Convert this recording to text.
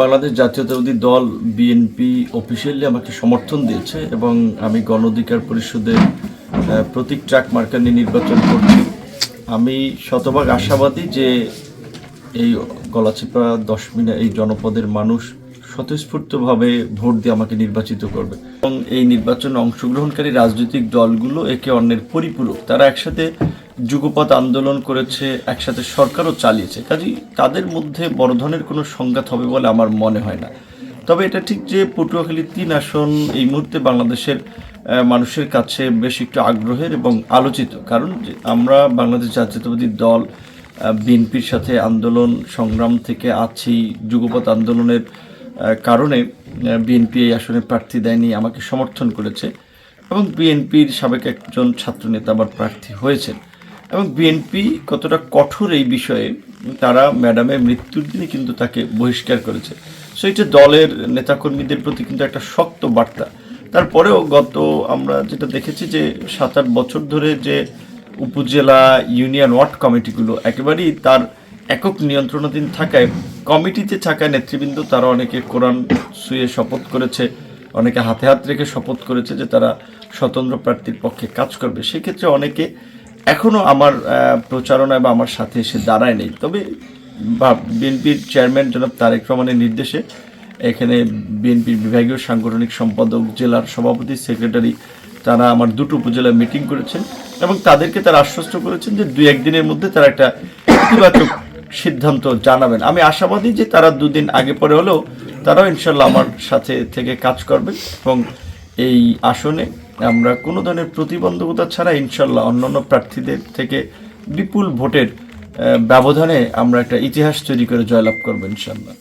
বাংলাদেশ জাতীয়তাবাদী দল BNP officially আমাকে সমর্থন দিয়েছে এবং আমি গণ অধিকার পরিষদের প্রতীক ট্রাক মার্কা নিয়ে নির্বাচন করছি। আমি শতভাগ আশাবাদী যে এই গলাচিপা 10 মিনিট এই জনপদের মানুষ স্বতঃস্ফূর্তভাবে ভোট দিয়ে আমাকে নির্বাচিত করবে এবং এই নির্বাচনে অংশগ্রহণকারী রাজনৈতিক দলগুলো একে অন্যের পরিপূরক। তারা একসাথে যুগপৎ আন্দোলন করেছে, একসাথে সরকারও চালিয়েছে, কাজেই তাদের মধ্যে বড় ধরনের কোনো সংঘাত হবে বলে আমার মনে হয় না। তবে এটা ঠিক যে পটুয়াখালী 3 আসন এই মুহূর্তে বাংলাদেশের মানুষের কাছে বেশ একটু আগ্রহের এবং আলোচিত, কারণ আমরা বাংলাদেশ জাতীয়তাবাদী দল বিএনপির সাথে আন্দোলন সংগ্রাম থেকে আছি। যুগপৎ আন্দোলনের কারণে বিএনপি এই আসনে প্রার্থী দেয়নি, আমাকে সমর্থন করেছে এবং বিএনপির সাবেক একজন ছাত্রনেতা আবার প্রার্থী হয়েছেন। এবং বিএনপি কতটা কঠোর এই বিষয়ে, তারা ম্যাডামের মৃত্যুর দিনে কিন্তু তাকে বহিষ্কার করেছে। সো এটা দলের নেতাকর্মীদের প্রতি কিন্তু একটা শক্ত বার্তা। তারপরেও আমরা যেটা দেখেছি যে 7-8 বছর ধরে যে উপজেলা ইউনিয়ন ওয়ার্ড কমিটিগুলো একেবারেই তার একক নিয়ন্ত্রণাধীন থাকায়, কমিটিতে থাকা নেতৃবৃন্দ তারা অনেকে কোরআন ছুঁয়ে শপথ করেছে, অনেকে হাতে হাত রেখে শপথ করেছে যে তারা স্বতন্ত্র প্রার্থীর পক্ষে কাজ করবে। সেক্ষেত্রে অনেকে এখনও আমার প্রচারণায় বা আমার সাথে এসে দাঁড়ায় নেই। তবে বিএনপির চেয়ারম্যান জনাব তারেক রহমানের নির্দেশে এখানে বিএনপির বিভাগীয় সাংগঠনিক সম্পাদক, জেলার সভাপতি, সেক্রেটারি তারা আমার 2টো উপজেলায় মিটিং করেছেন এবং তাদেরকে তারা আশ্বস্ত করেছেন যে 2-1 দিনের মধ্যে তারা একটা ইতিবাচক সিদ্ধান্ত জানাবেন। আমি আশাবাদী যে তারা 2 দিন আগে পরে হলেও তারাও ইনশাল্লাহ আমার সাথে থেকে কাজ করবেন এবং এই আসনে আমরা কোনো ধরনের প্রতিবন্ধকতা ছাড়া ইনশাল্লাহ অন্যান্য প্রার্থীদের থেকে বিপুল ভোটের ব্যবধানে আমরা একটা ইতিহাস তৈরি করে জয়লাভ করবো ইনশাল্লাহ।